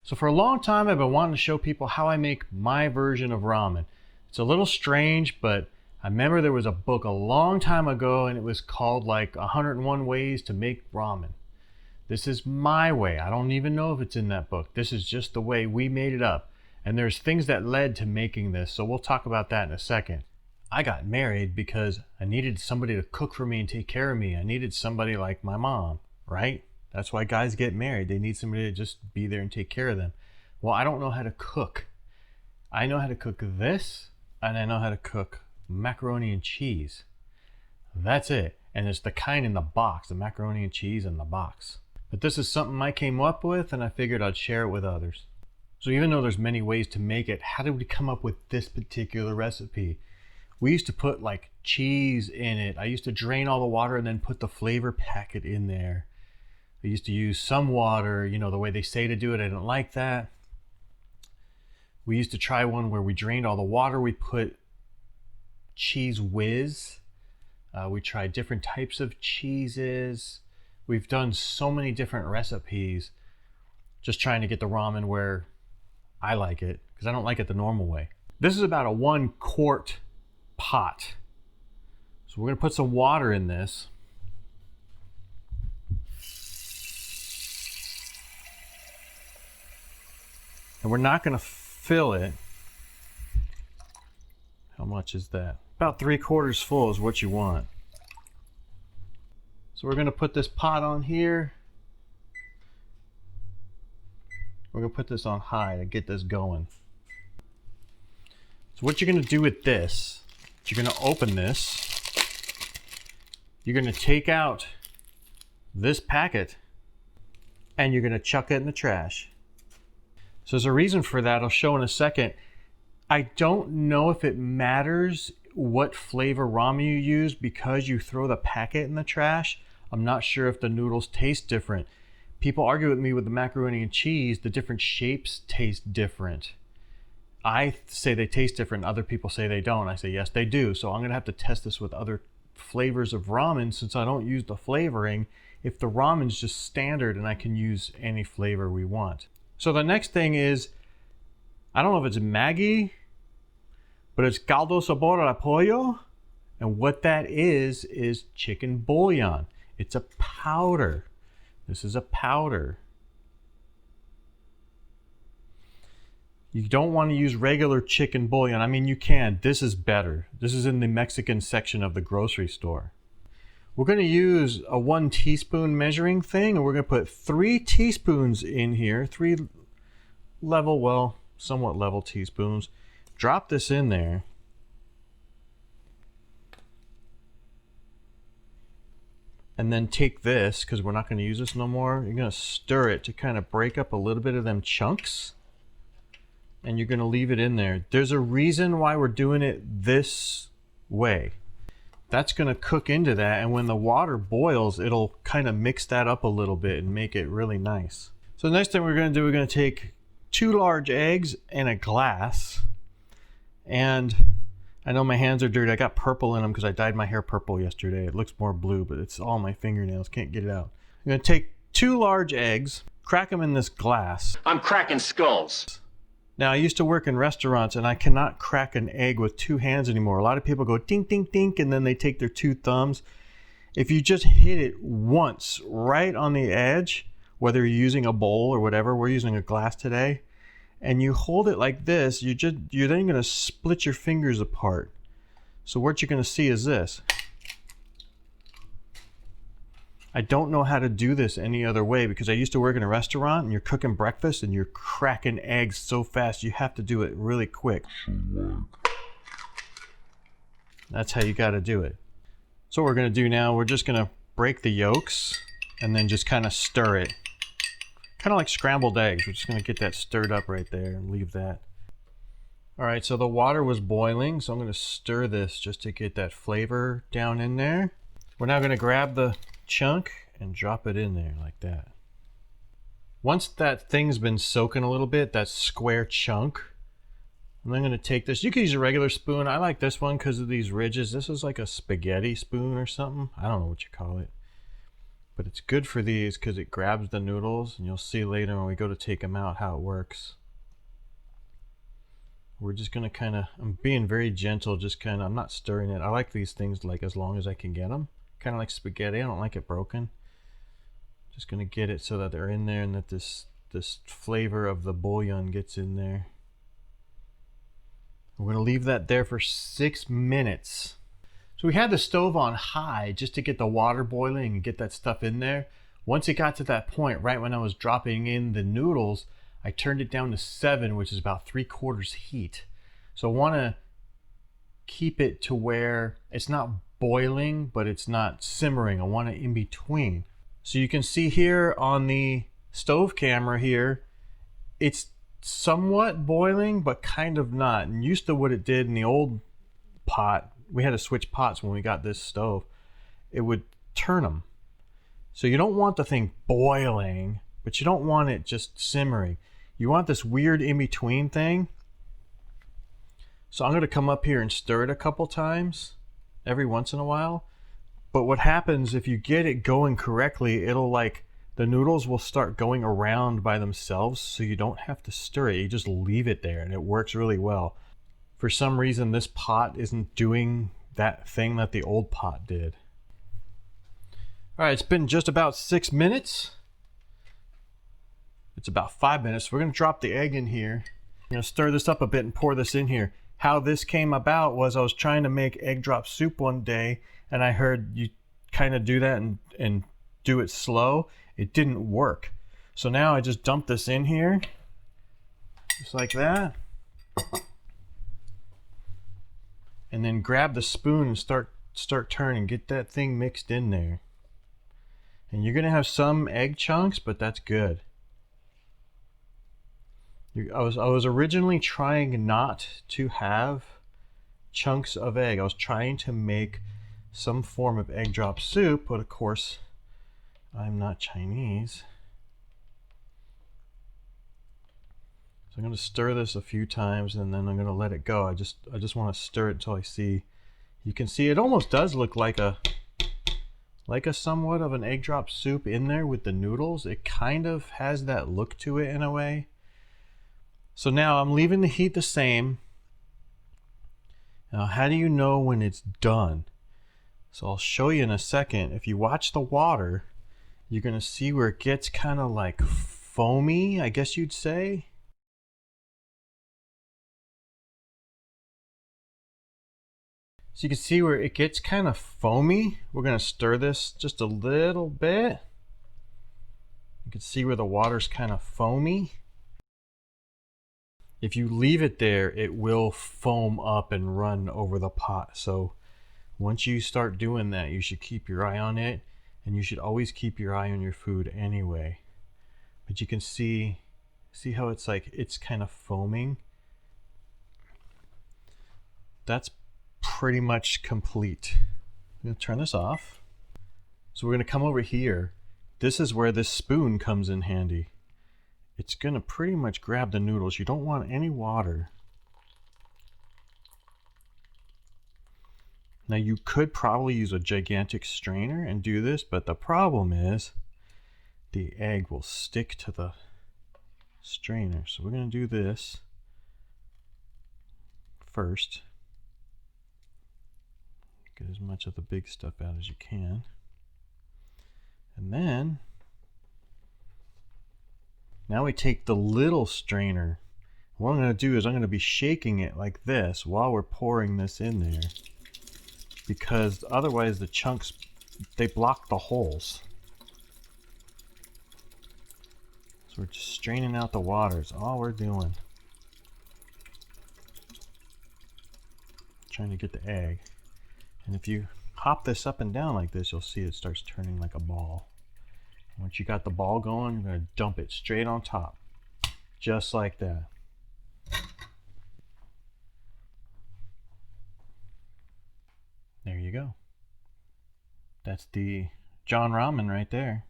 So for a long time, I've been wanting to show people how I make my version of ramen. It's a little strange, but I remember there was a book a long time ago and it was called like 101 Ways to Make Ramen. This is my way. I don't even know if it's in that book. This is just the way we made it up. And there's things that led to making this, so we'll talk about that in a second. I got married because I needed somebody to cook for me and take care of me. I needed somebody like my mom, right? That's why guys get married. They need somebody to just be there and take care of them. Well, I don't know how to cook. I know how to cook this, and I know how to cook macaroni and cheese. That's it. And it's the kind in the box, the macaroni and cheese in the box. But this is something I came up with, and I figured I'd share it with others. So even though there's many ways to make it, how did we come up with this particular recipe? We used to put like cheese in it. I used to drain all the water and then put the flavor packet in there. I used to use some water, you know, the way they say to do it. I didn't like that. We used to try one where we drained all the water. We put cheese whiz. We tried different types of cheeses. We've done so many different recipes just trying to get the ramen where I like it, because I don't like it the normal way. This is about a 1 quart pot. So we're going to put some water in this. And we're not going to fill it. How much is that? About 3/4 full is what you want. So we're going to put this pot on here. We're going to put this on high to get this going. So what you're going to do with this, you're going to open this. You're going to take out this packet and you're going to chuck it in the trash. So there's a reason for that. I'll show in a second. I don't know if it matters what flavor ramen you use because you throw the packet in the trash. I'm not sure if the noodles taste different. People argue with me with the macaroni and cheese. The different shapes taste different. I say they taste different. Other people say they don't. I say, yes, they do. So I'm going to have to test this with other flavors of ramen since I don't use the flavoring. If the ramen's just standard and I can use any flavor we want. So the next thing is, I don't know if it's Maggi, but it's caldo sabor a pollo. And what that is chicken bouillon. It's a powder. This is a powder. You don't want to use regular chicken bouillon. I mean, you can. This is better. This is in the Mexican section of the grocery store. We're going to use a 1 teaspoon measuring thing, and we're going to put 3 teaspoons in here. 3 level, well, somewhat level teaspoons. Drop this in there. And then take this, because we're not going to use this no more. You're going to stir it to kind of break up a little bit of them chunks. And you're going to leave it in there. There's a reason why we're doing it this way. That's going to cook into that, and when the water boils, it'll kind of mix that up a little bit and make it really nice. So the next thing we're going to do, we're going to take 2 large eggs and a glass. And I know my hands are dirty. I got purple in them because I dyed my hair purple yesterday. It looks more blue, but it's all my fingernails. Can't get it out. I'm going to take 2 large eggs, crack them in this glass. I'm cracking skulls. Now, I used to work in restaurants, and I cannot crack an egg with 2 hands anymore. A lot of people go dink, dink, dink, and then they take their 2 thumbs. If you just hit it once right on the edge, whether you're using a bowl or whatever, we're using a glass today, and you hold it like this, you're then going to split your fingers apart. So what you're going to see is this. I don't know how to do this any other way because I used to work in a restaurant and you're cooking breakfast and you're cracking eggs so fast you have to do it really quick. That's how you got to do it. So what we're going to do now, we're just going to break the yolks and then just kind of stir it. Kind of like scrambled eggs. We're just going to get that stirred up right there and leave that. All right, so the water was boiling, so I'm going to stir this just to get that flavor down in there. We're now going to grab the chunk and drop it in there like that. Once that thing's been soaking a little bit, that square chunk, I'm then going to take this. You can use a regular spoon. I like this one because of these ridges. This is like a spaghetti spoon or something. I don't know what you call it. But it's good for these because it grabs the noodles, and you'll see later when we go to take them out how it works. We're just gonna kind of, I'm being very gentle, just kind of, I'm not stirring it. I like these things like as long as I can get them. Kind of like spaghetti, I don't like it broken. Just gonna get it so that they're in there and that this flavor of the bouillon gets in there. We're gonna leave that there for 6 minutes. So we had the stove on high just to get the water boiling and get that stuff in there. Once it got to that point, right when I was dropping in the noodles, I turned it down to 7, which is about 3/4 heat. So I want to keep it to where it's not boiling, but it's not simmering. I want it in between. So you can see here on the stove camera here, it's somewhat boiling, but kind of not. And used to what it did in the old pot, we had to switch pots when we got this stove, it would turn them. So you don't want the thing boiling, but you don't want it just simmering. You want this weird in-between thing. So I'm going to come up here and stir it a couple times every once in a while. But what happens if you get it going correctly, it'll like, the noodles will start going around by themselves, so you don't have to stir it. You just leave it there and it works really well. For some reason, this pot isn't doing that thing that the old pot did. All right, it's been just about 6 minutes. It's about 5 minutes. We're gonna drop the egg in here. I'm gonna stir this up a bit and pour this in here. How this came about was I was trying to make egg drop soup one day, and I heard you kind of do that and do it slow. It didn't work. So now I just dump this in here, just like that. And then grab the spoon and start turning, get that thing mixed in there. And you're gonna have some egg chunks, but that's good. I was originally trying not to have chunks of egg. I was trying to make some form of egg drop soup, but of course I'm not Chinese. So I'm going to stir this a few times and then I'm going to let it go. I just want to stir it until I see. You can see it almost does look like a somewhat of an egg drop soup in there with the noodles. It kind of has that look to it in a way. So now I'm leaving the heat the same. Now, how do you know when it's done? So I'll show you in a second. If you watch the water, you're gonna see where it gets kind of like foamy, I guess you'd say. So you can see where it gets kind of foamy. We're gonna stir this just a little bit. You can see where the water's kind of foamy. If you leave it there, it will foam up and run over the pot. So once you start doing that, you should keep your eye on it, and you should always keep your eye on your food anyway. But you can see how it's like, it's kind of foaming. That's pretty much complete. I'm gonna turn this off. So we're gonna come over here. This is where this spoon comes in handy. It's gonna pretty much grab the noodles. You don't want any water. Now you could probably use a gigantic strainer and do this, but the problem is the egg will stick to the strainer. So we're gonna do this first. Get as much of the big stuff out as you can. And then now we take the little strainer. What I'm going to do is I'm going to be shaking it like this while we're pouring this in there, because otherwise the chunks, they block the holes. So we're just straining out the water is all we're doing. Trying to get the egg. And if you hop this up and down like this, you'll see it starts turning like a ball. Once you got the ball going, you're going to dump it straight on top, just like that. There you go. That's the John Ramen right there.